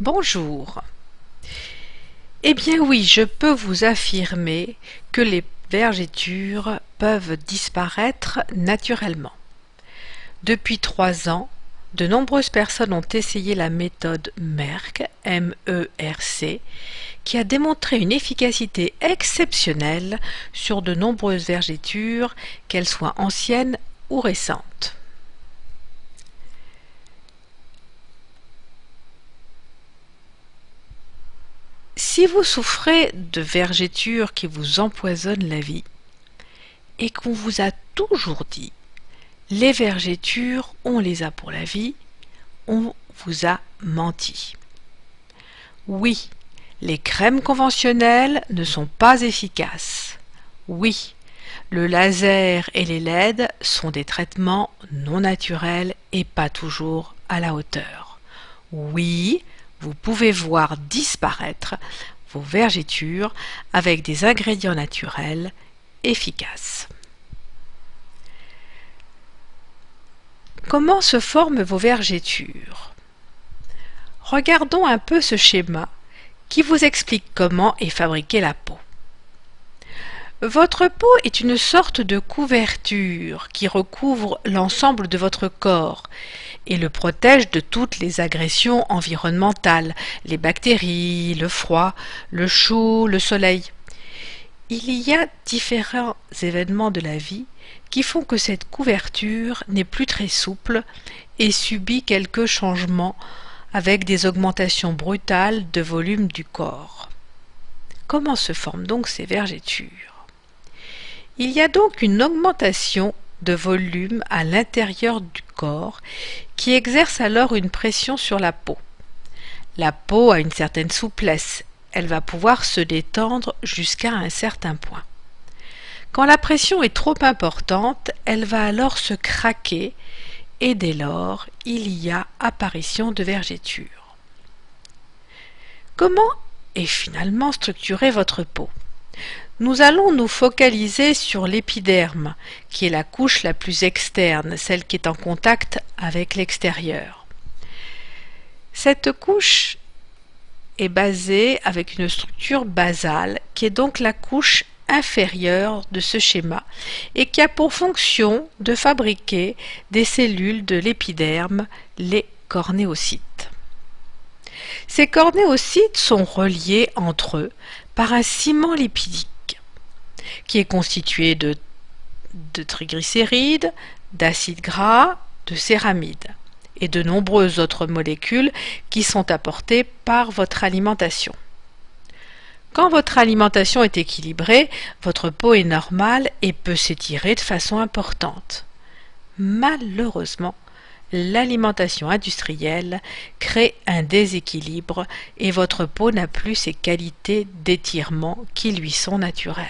Bonjour. Eh bien oui, je peux vous affirmer que les vergetures peuvent disparaître naturellement. Depuis 3 ans, de nombreuses personnes ont essayé la méthode Merck, M-E-R-C, qui a démontré une efficacité exceptionnelle sur de nombreuses vergetures, qu'elles soient anciennes ou récentes. Si vous souffrez de vergetures qui vous empoisonnent la vie et qu'on vous a toujours dit les vergetures, on les a pour la vie, on vous a menti. Oui, les crèmes conventionnelles ne sont pas efficaces. Oui, le laser et les LED sont des traitements non naturels et pas toujours à la hauteur. Oui, vous pouvez voir disparaître vos vergetures avec des ingrédients naturels efficaces. Comment se forment vos vergetures? Regardons un peu ce schéma qui vous explique comment est fabriquée la peau. Votre peau est une sorte de couverture qui recouvre l'ensemble de votre corps et le protège de toutes les agressions environnementales, les bactéries, le froid, le chaud, le soleil. Il y a différents événements de la vie qui font que cette couverture n'est plus très souple et subit quelques changements avec des augmentations brutales de volume du corps. Comment se forment donc ces vergetures? Il y a donc une augmentation de volume à l'intérieur du corps qui exerce alors une pression sur la peau. La peau a une certaine souplesse, elle va pouvoir se détendre jusqu'à un certain point. Quand la pression est trop importante, elle va alors se craquer et dès lors, il y a apparition de vergetures. Comment est finalement structurée votre peau? Nous allons nous focaliser sur l'épiderme, qui est la couche la plus externe, celle qui est en contact avec l'extérieur. Cette couche est basée avec une structure basale, qui est donc la couche inférieure de ce schéma et qui a pour fonction de fabriquer des cellules de l'épiderme, les cornéocytes. Ces cornéocytes sont reliés entre eux par un ciment lipidique qui est constitué de triglycérides, d'acides gras, de céramides et de nombreuses autres molécules qui sont apportées par votre alimentation. Quand votre alimentation est équilibrée, votre peau est normale et peut s'étirer de façon importante. Malheureusement, l'alimentation industrielle crée un déséquilibre et votre peau n'a plus ces qualités d'étirement qui lui sont naturelles.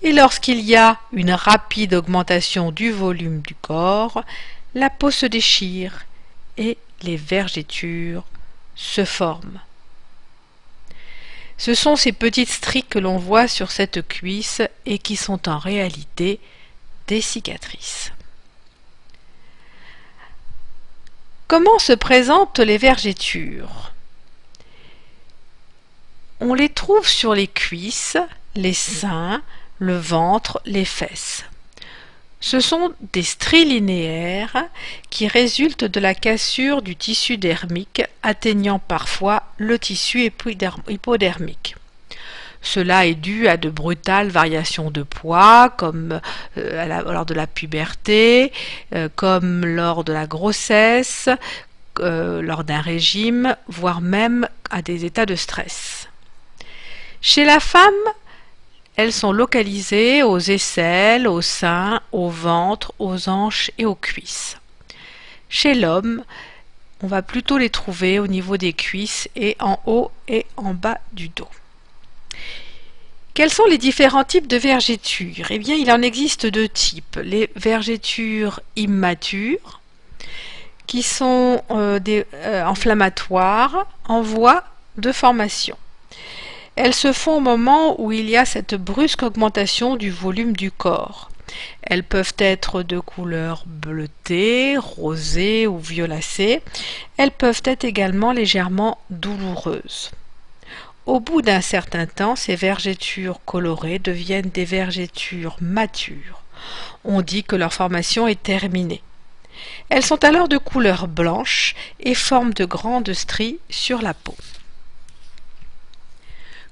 Et lorsqu'il y a une rapide augmentation du volume du corps, la peau se déchire et les vergetures se forment. Ce sont ces petites stries que l'on voit sur cette cuisse et qui sont en réalité des cicatrices. Comment se présentent les vergetures? On les trouve sur les cuisses, les seins, le ventre, les fesses. Ce sont des stries linéaires qui résultent de la cassure du tissu dermique atteignant parfois le tissu hypodermique. Cela est dû à de brutales variations de poids, comme lors de la puberté, comme lors de la grossesse, lors d'un régime, voire même à des états de stress. Chez la femme, elles sont localisées aux aisselles, aux seins, au ventre, aux hanches et aux cuisses. Chez l'homme, on va plutôt les trouver au niveau des cuisses et en haut et en bas du dos. Quels sont les différents types de vergetures? Eh bien, il en existe 2 types. Les vergetures immatures, qui sont inflammatoires, en voie de formation. Elles se font au moment où il y a cette brusque augmentation du volume du corps. Elles peuvent être de couleur bleutée, rosée ou violacée. Elles peuvent être également légèrement douloureuses. Au bout d'un certain temps, ces vergetures colorées deviennent des vergetures matures. On dit que leur formation est terminée. Elles sont alors de couleur blanche et forment de grandes stries sur la peau.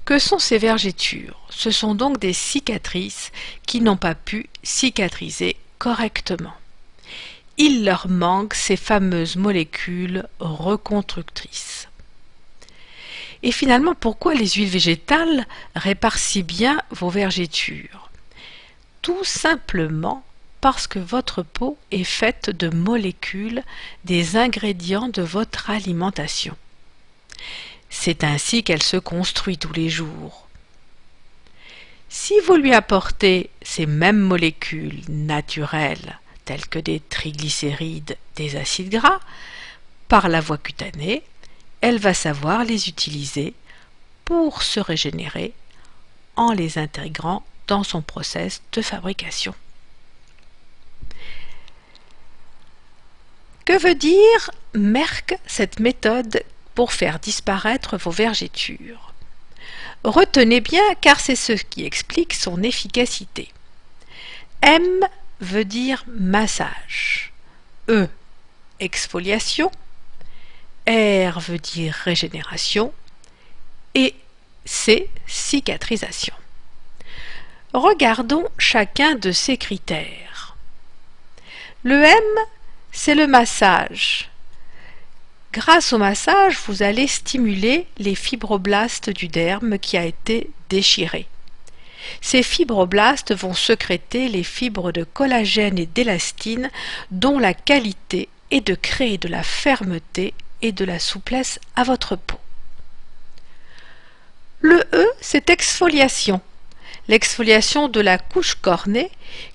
Que sont ces vergetures? Ce sont donc des cicatrices qui n'ont pas pu cicatriser correctement. Il leur manque ces fameuses molécules reconstructrices. Et finalement, pourquoi les huiles végétales réparent si bien vos vergetures? Tout simplement parce que votre peau est faite de molécules des ingrédients de votre alimentation. C'est ainsi qu'elle se construit tous les jours. Si vous lui apportez ces mêmes molécules naturelles, telles que des triglycérides, des acides gras, par la voie cutanée, elle va savoir les utiliser pour se régénérer en les intégrant dans son process de fabrication. Que veut dire Merck, cette méthode pour faire disparaître vos vergetures? Retenez bien car c'est ce qui explique son efficacité. M veut dire massage, E exfoliation, R veut dire régénération et C cicatrisation. Regardons chacun de ces critères. Le M, c'est le massage. Grâce au massage, vous allez stimuler les fibroblastes du derme qui a été déchiré. Ces fibroblastes vont sécréter les fibres de collagène et d'élastine dont la qualité est de créer de la fermeté et de la souplesse à votre peau. Le E, c'est exfoliation. L'exfoliation de la couche cornée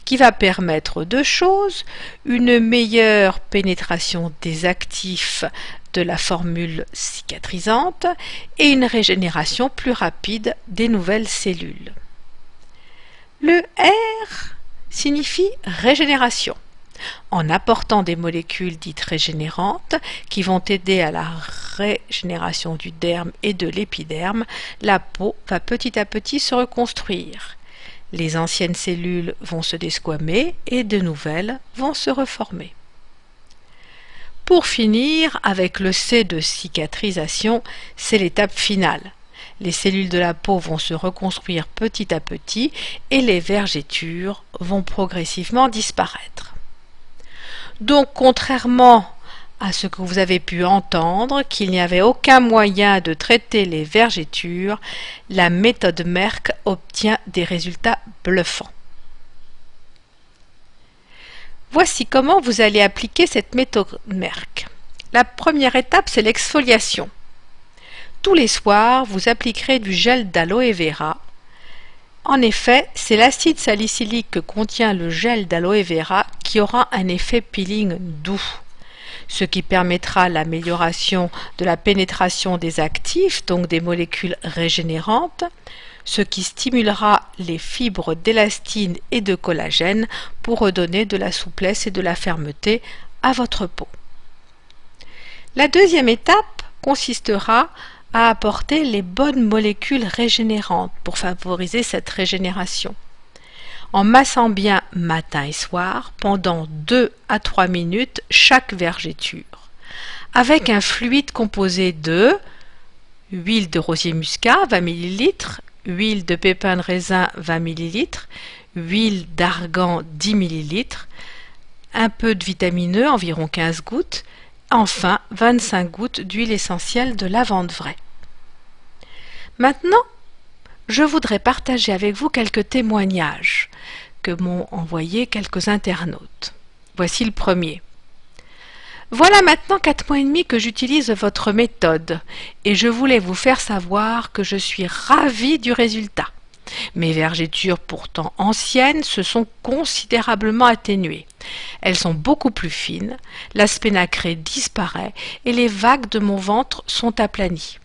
qui va permettre deux choses, une meilleure pénétration des actifs de la formule cicatrisante et une régénération plus rapide des nouvelles cellules. Le R signifie régénération. En apportant des molécules dites régénérantes qui vont aider à la régénération du derme et de l'épiderme, la peau va petit à petit se reconstruire. Les anciennes cellules vont se desquamer et de nouvelles vont se reformer. Pour finir, avec le C de cicatrisation, c'est l'étape finale. Les cellules de la peau vont se reconstruire petit à petit et les vergetures vont progressivement disparaître. Donc, contrairement à ce que vous avez pu entendre, qu'il n'y avait aucun moyen de traiter les vergetures, la méthode Merck obtient des résultats bluffants. Voici comment vous allez appliquer cette méthode Merck. La première étape, c'est l'exfoliation. Tous les soirs, vous appliquerez du gel d'aloe vera. En effet, c'est l'acide salicylique que contient le gel d'aloe vera qui aura un effet peeling doux, ce qui permettra l'amélioration de la pénétration des actifs, donc des molécules régénérantes, ce qui stimulera les fibres d'élastine et de collagène pour redonner de la souplesse et de la fermeté à votre peau. La deuxième étape consistera à apporter les bonnes molécules régénérantes pour favoriser cette régénération. En massant bien matin et soir pendant 2 à 3 minutes chaque vergeture, avec un fluide composé de huile de rosier muscat 20 ml, huile de pépins de raisin 20 ml, huile d'argan 10 ml, un peu de vitamine E, environ 15 gouttes, enfin 25 gouttes d'huile essentielle de lavande vraie. Maintenant, je voudrais partager avec vous quelques témoignages que m'ont envoyés quelques internautes. Voici le premier. Voilà maintenant 4 mois et demi que j'utilise votre méthode et je voulais vous faire savoir que je suis ravie du résultat. Mes vergetures pourtant anciennes se sont considérablement atténuées. Elles sont beaucoup plus fines, l'aspect nacré disparaît et les vagues de mon ventre sont aplanies.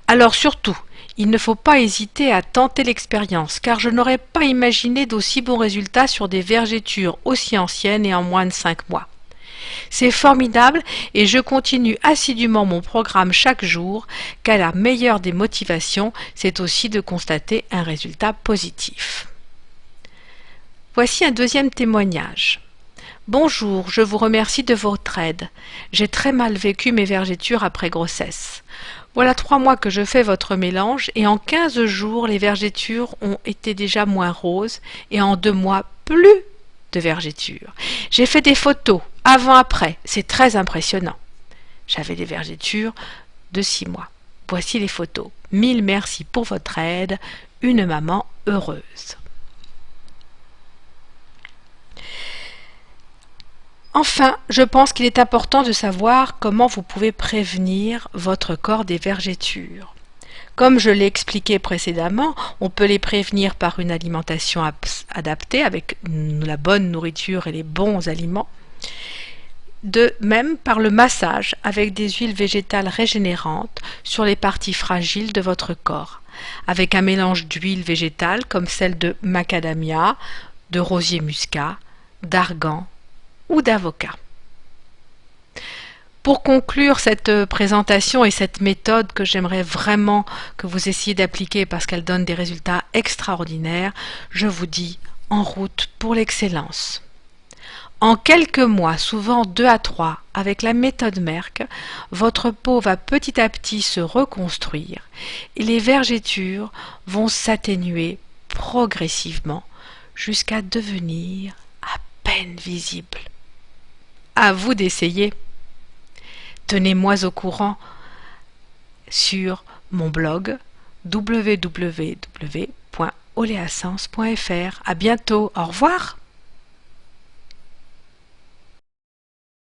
Alors surtout, il ne faut pas hésiter à tenter l'expérience, car je n'aurais pas imaginé d'aussi bons résultats sur des vergétures aussi anciennes et en moins de 5 mois. C'est formidable et je continue assidûment mon programme chaque jour, car la meilleure des motivations, c'est aussi de constater un résultat positif. Voici un deuxième témoignage. Bonjour, je vous remercie de votre aide. J'ai très mal vécu mes vergétures après grossesse. Voilà 3 mois que je fais votre mélange et en 15 jours, les vergétures ont été déjà moins roses et en 2 mois, plus de vergétures. J'ai fait des photos, avant-après, c'est très impressionnant. J'avais des vergétures de 6 mois. Voici les photos. 1000 merci pour votre aide, une maman heureuse. Enfin, je pense qu'il est important de savoir comment vous pouvez prévenir votre corps des vergétures. Comme je l'ai expliqué précédemment, on peut les prévenir par une alimentation adaptée avec la bonne nourriture et les bons aliments. De même par le massage avec des huiles végétales régénérantes sur les parties fragiles de votre corps, avec un mélange d'huiles végétales comme celle de macadamia, de rosier muscat, d'argan ou d'avocat. Pour conclure cette présentation et cette méthode que j'aimerais vraiment que vous essayiez d'appliquer parce qu'elle donne des résultats extraordinaires, je vous dis en route pour l'excellence. En quelques mois, souvent 2 à 3, avec la méthode Merck, votre peau va petit à petit se reconstruire et les vergétures vont s'atténuer progressivement jusqu'à devenir à peine visibles. À vous d'essayer. Tenez-moi au courant sur mon blog www.oleasens.fr. À bientôt, au revoir.